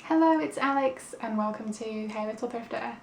Hello, it's Alex and welcome to Hey Little Thrifter.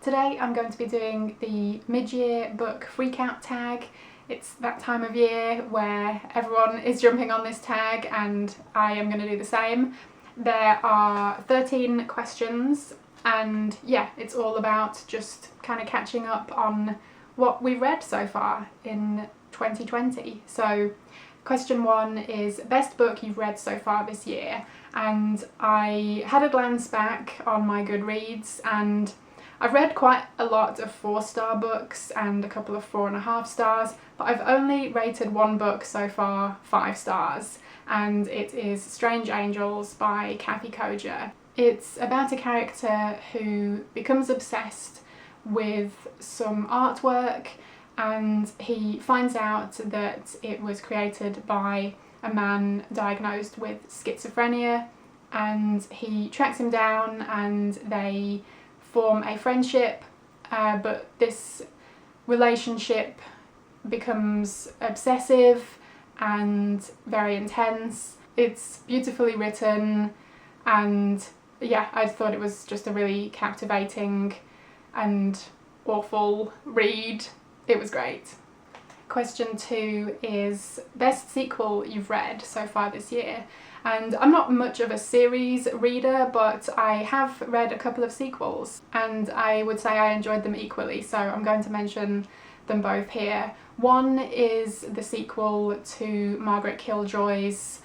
Today I'm going to be doing the mid-year book freakout tag. It's that time of year where everyone is jumping on this tag and I am going to do the same. There are 13 questions and yeah, it's all about just kind of catching up on what we've read so far in 2020. So question 1 is best book you've read so far this year, and I had a glance back on my Goodreads and I've read quite a lot of 4-star books and a couple of 4.5 stars, but I've only rated one book so far 5 stars, and it is Strange Angels by Kathy Koja. It's about a character who becomes obsessed with some artwork and he finds out that it was created by a man diagnosed with schizophrenia, and he tracks him down and they form a friendship, but this relationship becomes obsessive and very intense. It's beautifully written and yeah, I thought it was just a really captivating and awful read. It was great. Question 2 is best sequel you've read so far this year. And I'm not much of a series reader, but I have read a couple of sequels and I would say I enjoyed them equally, so I'm going to mention them both here. One is the sequel to Margaret Killjoy's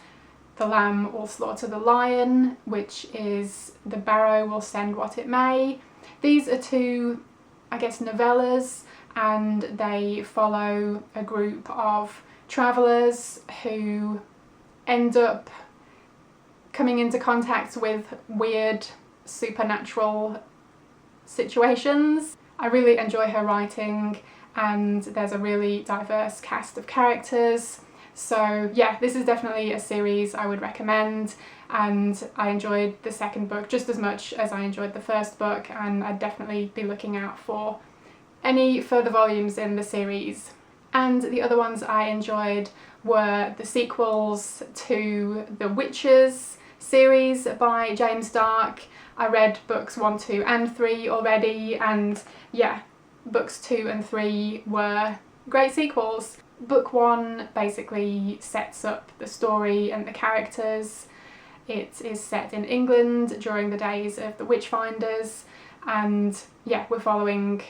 The Lamb Will Slaughter the Lion, which is The Barrow Will Send What It May. These are two, I guess, novellas, and they follow a group of travellers who end up coming into contact with weird supernatural situations. I really enjoy her writing and there's a really diverse cast of characters. So yeah, this is definitely a series I would recommend, and I enjoyed the second book just as much as I enjoyed the first book, and I'd definitely be looking out for any further volumes in the series. And the other ones I enjoyed were the sequels to the Witches series by James Stark. I read books 1, 2 and 3 already, and yeah, books 2 and 3 were great sequels. Book 1 basically sets up the story and the characters. It is set in England during the days of the Witchfinders, and yeah, we're following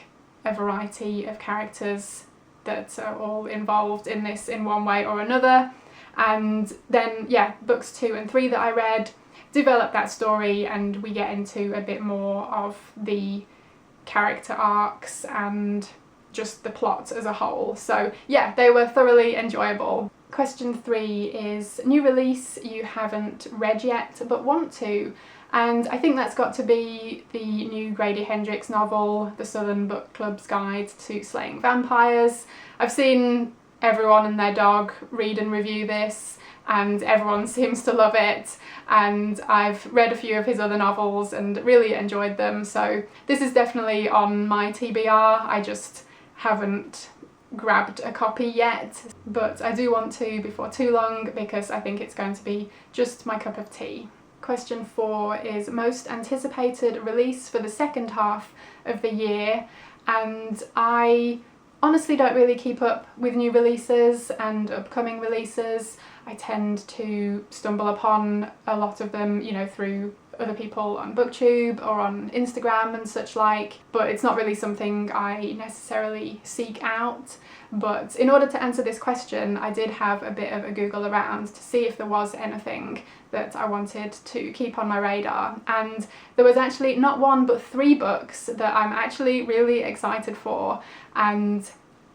a variety of characters that are all involved in this in one way or another. And then yeah, books 2 and 3 that I read develop that story and we get into a bit more of the character arcs and just the plot as a whole. So yeah, they were thoroughly enjoyable. Question 3 is new release you haven't read yet but want to. And I think that's got to be the new Grady Hendrix novel, The Southern Book Club's Guide to Slaying Vampires. I've seen everyone and their dog read and review this and everyone seems to love it, and I've read a few of his other novels and really enjoyed them, so this is definitely on my TBR. I just haven't grabbed a copy yet, but I do want to before too long because I think it's going to be just my cup of tea. Question 4 is most anticipated release for the second half of the year, and I honestly don't really keep up with new releases and upcoming releases. I tend to stumble upon a lot of them, you know, through other people on BookTube or on Instagram and such like, but it's not really something I necessarily seek out. But in order to answer this question, I did have a bit of a Google around to see if there was anything that I wanted to keep on my radar, and there was actually not 1 but 3 books that I'm actually really excited for, and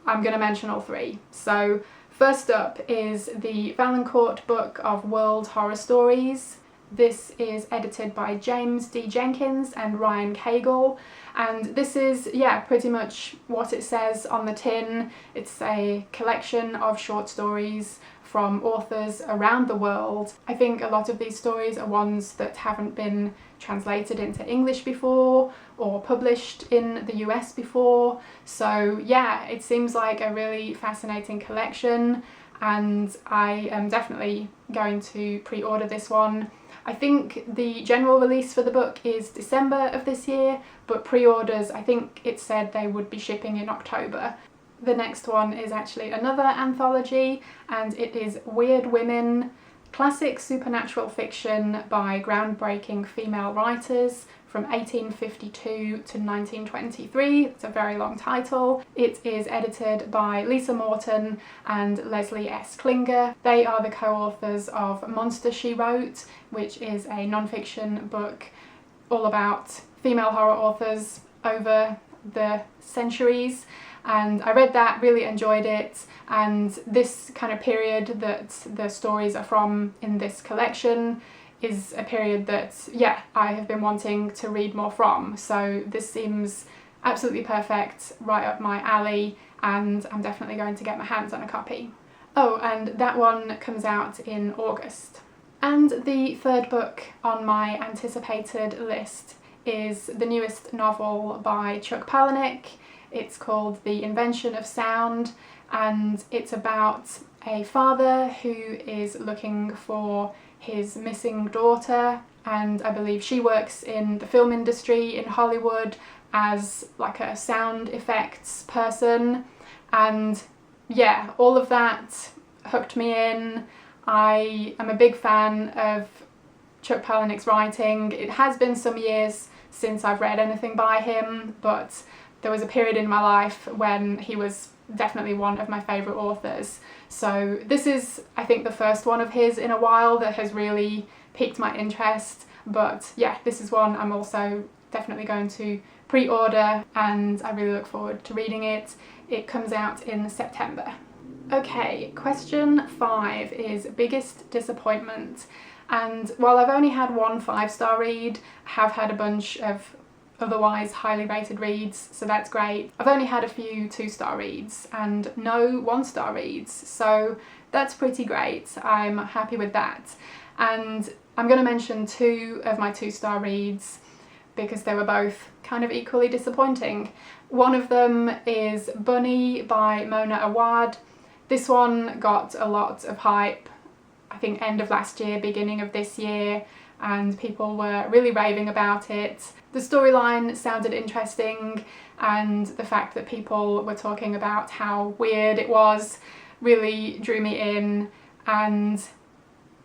I'm going to mention all 3. So first up is the Valancourt book of World Horror Stories. This is edited by James D. Jenkins and Ryan Cagle, and this is, yeah, pretty much what it says on the tin. It's a collection of short stories from authors around the world. I think a lot of these stories are ones that haven't been translated into English before or published in the US before, so yeah, it seems like a really fascinating collection and I am definitely going to pre-order this one. I think the general release for the book is December of this year, but pre-orders, I think it said they would be shipping in October. The next one is actually another anthology, and it is Weird Women, classic supernatural fiction by groundbreaking female writers from 1852 to 1923. It's a very long title. It is edited by Lisa Morton and Leslie S. Klinger. They are the co-authors of Monster, She Wrote, which is a non-fiction book all about female horror authors over the centuries. And I read that, really enjoyed it, and this kind of period that the stories are from in this collection is a period that, yeah, I have been wanting to read more from, so this seems absolutely perfect, right up my alley, and I'm definitely going to get my hands on a copy. Oh, and that one comes out in August. And the third book on my anticipated list is the newest novel by Chuck Palahniuk. It's called The Invention of Sound, and it's about a father who is looking for his missing daughter, and I believe she works in the film industry in Hollywood as like a sound effects person, and yeah, all of that hooked me in. I am a big fan of Chuck Palahniuk's writing. It has been some years since I've read anything by him, but there was a period in my life when he was definitely one of my favourite authors. So this is, I think, the first one of his in a while that has really piqued my interest. But yeah, this is one I'm also definitely going to pre-order, and I really look forward to reading it. It comes out in September. Okay, question 5 is biggest disappointment. And while I've only had one 5-star read, I have had a bunch of otherwise highly rated reads, so that's great. I've only had a few 2-star reads and no 1-star reads, so that's pretty great. I'm happy with that. And I'm going to mention 2 of my 2-star reads because they were both kind of equally disappointing. One of them is Bunny by Mona Awad. This one got a lot of hype, I think end of last year, beginning of this year, and people were really raving about it. The storyline sounded interesting, and the fact that people were talking about how weird it was really drew me in, and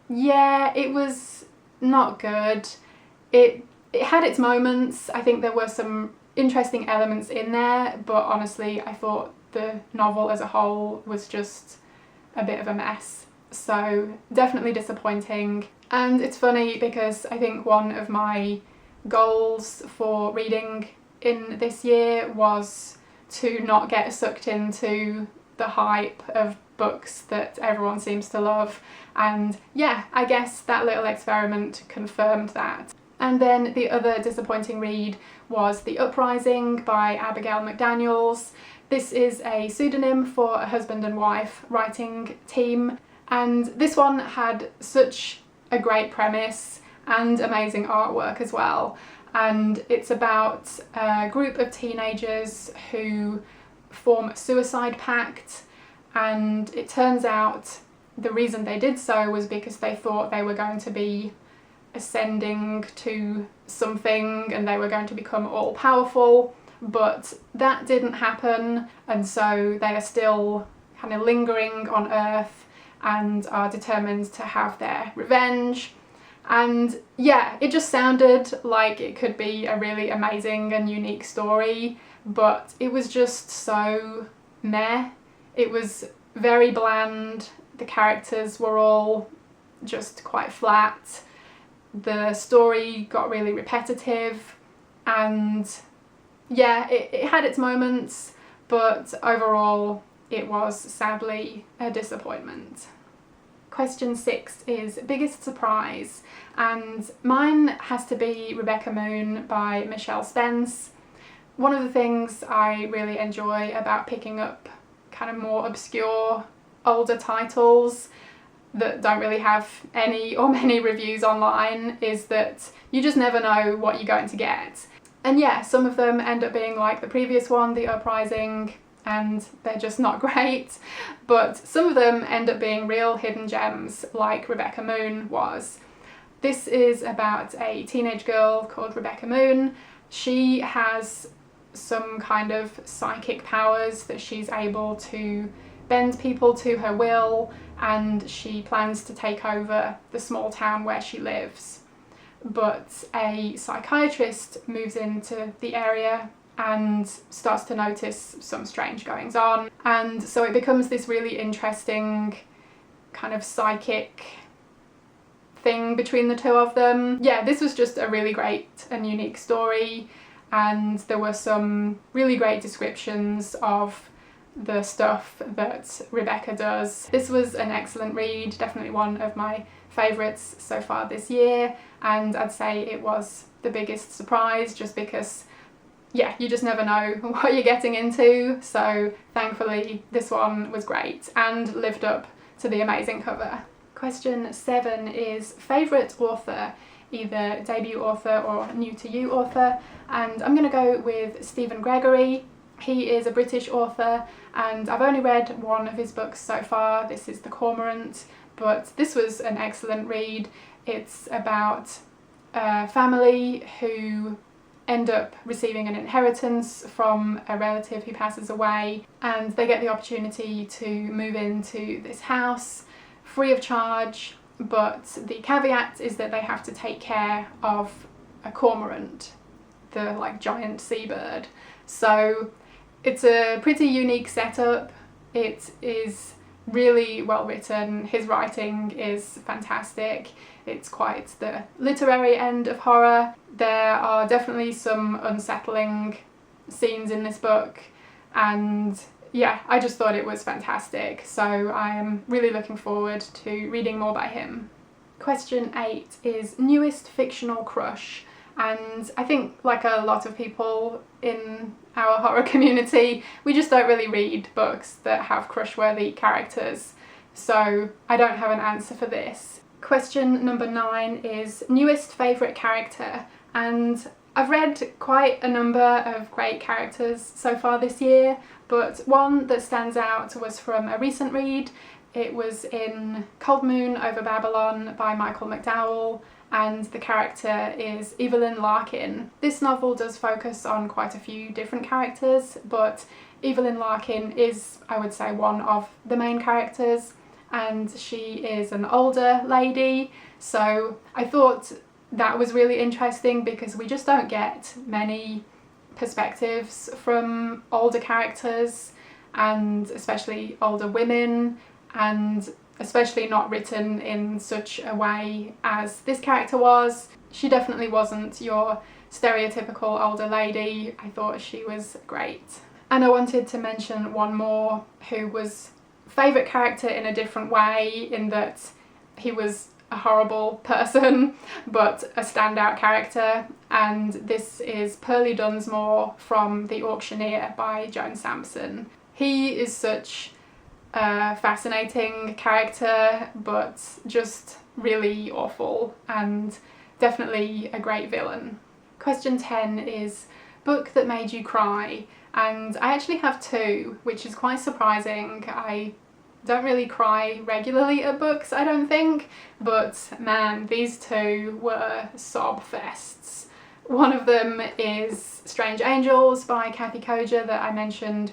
yeah, it was not good. It had its moments. I think there were some interesting elements in there, but honestly I thought the novel as a whole was just a bit of a mess. So definitely disappointing. And it's funny because I think one of my goals for reading in this year was to not get sucked into the hype of books that everyone seems to love, and yeah, I guess that little experiment confirmed that. And then the other disappointing read was The Uprising by Abigail McDaniels. This is a pseudonym for a husband and wife writing team, and this one had such a great premise and amazing artwork as well. And it's about a group of teenagers who form a suicide pact, and it turns out the reason they did so was because they thought they were going to be ascending to something and they were going to become all powerful, but that didn't happen, and so they are still kind of lingering on Earth and are determined to have their revenge. And yeah, it just sounded like it could be a really amazing and unique story, but it was just so meh. It was very bland. The characters were all just quite flat. The story got really repetitive, and yeah, it had its moments, but overall it was sadly a disappointment. Question 6 is biggest surprise, and mine has to be Rebecca Moon by Michelle Spence. One of the things I really enjoy about picking up kind of more obscure older titles that don't really have any or many reviews online is that you just never know what you're going to get. And yeah, some of them end up being like the previous one, The Uprising, and they're just not great, but some of them end up being real hidden gems like Rebecca Moon was. This is about a teenage girl called Rebecca Moon. She has some kind of psychic powers that she's able to bend people to her will, and she plans to take over the small town where she lives. But a psychiatrist moves into the area and starts to notice some strange goings on, and so it becomes this really interesting kind of psychic thing between the two of them. Yeah, this was just a really great and unique story, and there were some really great descriptions of the stuff that Rebecca does. This was an excellent read, definitely one of my favourites so far this year, and I'd say it was the biggest surprise just because, yeah, you just never know what you're getting into, so thankfully this one was great and lived up to the amazing cover. Question 7 is favourite author, either debut author or new to you author, and I'm going to go with Stephen Gregory. He is a British author and I've only read one of his books so far. This is The Cormorant, but this was an excellent read. It's about a family who end up receiving an inheritance from a relative who passes away, and they get the opportunity to move into this house free of charge, but the caveat is that they have to take care of a cormorant, the like giant seabird. So it's a pretty unique setup. It is really well written. His writing is fantastic. It's quite the literary end of horror. There are definitely some unsettling scenes in this book, and yeah, I just thought it was fantastic. So I am really looking forward to reading more by him. Question 8 is newest fictional crush. And I think, like a lot of people in our horror community, we just don't really read books that have crush-worthy characters, so I don't have an answer for this. Question number 9 is newest favourite character, and I've read quite a number of great characters so far this year, but one that stands out was from a recent read. It was in Cold Moon Over Babylon by Michael McDowell, and the character is Evelyn Larkin. This novel does focus on quite a few different characters, but Evelyn Larkin is, I would say, one of the main characters, and she is an older lady, so I thought that was really interesting because we just don't get many perspectives from older characters, and especially older women, and especially not written in such a way as this character was. She definitely wasn't your stereotypical older lady. I thought she was great. And I wanted to mention one more who was favourite character in a different way, in that he was a horrible person but a standout character, and this is Pearly Dunsmore from The Auctioneer by Joan Sampson. He is such a fascinating character, but just really awful, and definitely a great villain. Question 10 is book that made you cry, and I actually have two, which is quite surprising. I don't really cry regularly at books, I don't think, but man, these two were sob fests. One of them is Strange Angels by Kathy Koja that I mentioned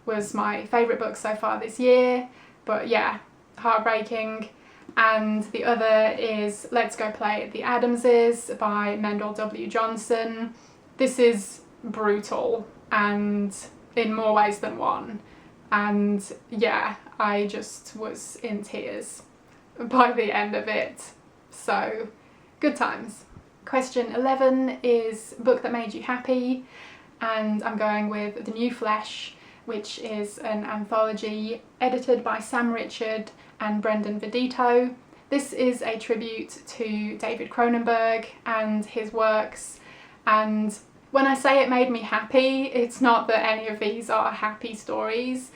was my favourite book so far this year, but yeah, heartbreaking. And the other is Let's Go Play at the Adamses by Mendel W. Johnson. This is brutal, and in more ways than one, and yeah, I just was in tears by the end of it, so good times. Question 11 is book that made you happy, and I'm going with The New Flesh, which is an anthology edited by Sam Richard and Brendan Vedito. This is a tribute to David Cronenberg and his works, and when I say it made me happy, it's not that any of these are happy stories,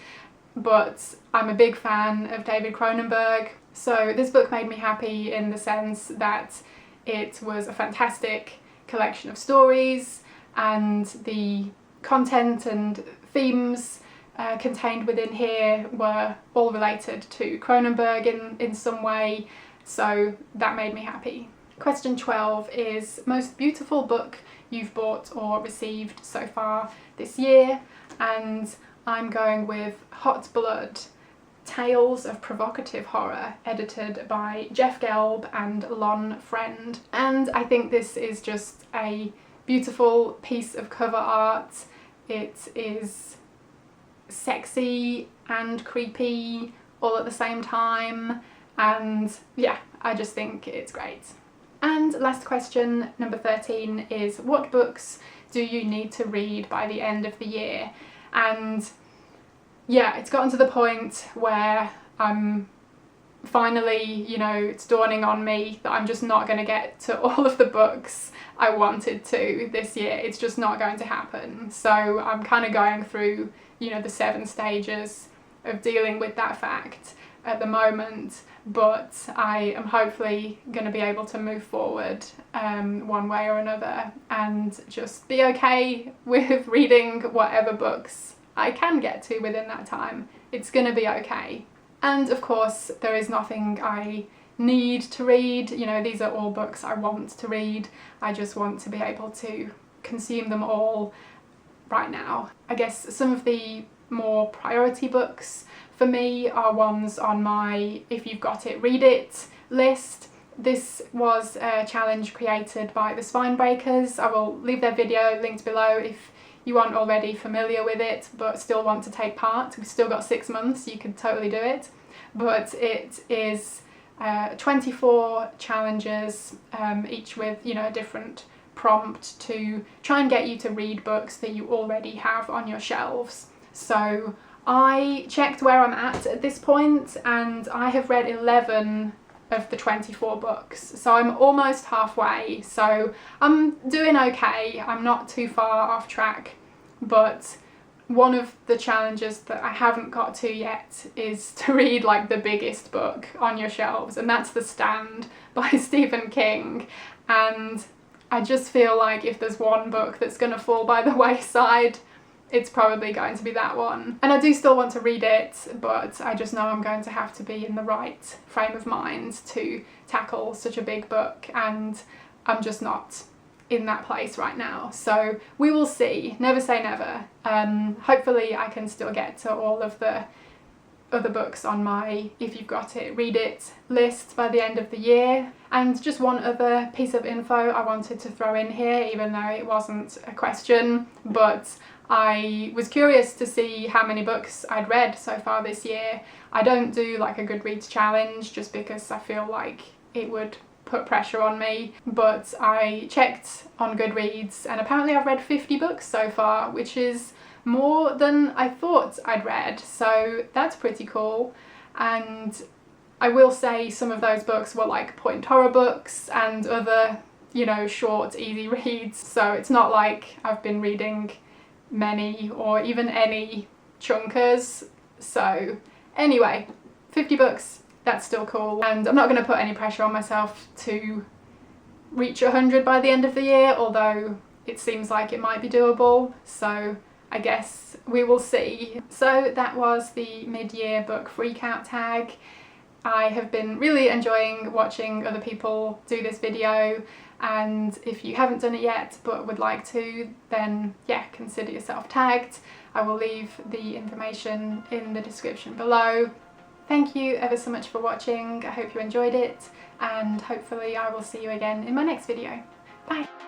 but I'm a big fan of David Cronenberg, so this book made me happy in the sense that it was a fantastic collection of stories, and the content and themes contained within here were all related to Cronenberg in some way, so that made me happy. Question 12 is most beautiful book you've bought or received so far this year, and I'm going with Hot Blood, Tales of Provocative Horror, edited by Jeff Gelb and Lon Friend. And I think this is just a beautiful piece of cover art. It is sexy and creepy all at the same time, and yeah, I just think it's great. And last question, number 13, is what books do you need to read by the end of the year? And yeah, it's gotten to the point where I'm finally, you know, it's dawning on me that I'm just not going to get to all of the books I wanted to this year. It's just not going to happen. So I'm kind of going through, you know, the 7 stages of dealing with that fact at the moment, but I am hopefully going to be able to move forward one way or another and just be okay with reading whatever books I can get to within that time. It's going to be okay. And of course, there is nothing I need to read. You know, these are all books I want to read. I just want to be able to consume them all right now. I guess some of the more priority books for me are ones on my If You've Got It, Read It list. This was a challenge created by the Spinebreakers. I will leave their video linked below if you aren't already familiar with it but still want to take part. We've still got 6 months, you could totally do it. But it is 24 challenges, each with, you know, a different prompt to try and get you to read books that you already have on your shelves. So I checked where I'm at this point, and I have read 11 of the 24 books, so I'm almost halfway, so I'm doing okay. I'm not too far off track, but one of the challenges that I haven't got to yet is to read like the biggest book on your shelves, and that's The Stand by Stephen King. And I just feel like if there's one book that's going to fall by the wayside, it's probably going to be that one. And I do still want to read it, but I just know I'm going to have to be in the right frame of mind to tackle such a big book, and I'm just not in that place right now. So we will see. Never say never. Hopefully I can still get to all of the other books on my If You've Got It, Read It list by the end of the year. And just one other piece of info I wanted to throw in here, even though it wasn't a question, but I was curious to see how many books I'd read so far this year. I don't do like a Goodreads challenge just because I feel like it would put pressure on me, but I checked on Goodreads and apparently I've read 50 books so far, which is more than I thought I'd read, so that's pretty cool. And I will say some of those books were like point horror books and other, you know, short, easy reads, so it's not like I've been reading many or even any chunkers. So anyway, 50 books, that's still cool, and I'm not going to put any pressure on myself to reach 100 by the end of the year, although it seems like it might be doable, so I guess we will see. So that was the mid-year book freakout tag. I have been really enjoying watching other people do this video, and if you haven't done it yet but would like to, then yeah, consider yourself tagged. I will leave the information in the description below. Thank you ever so much for watching. I hope you enjoyed it, and hopefully I will see you again in my next video. Bye!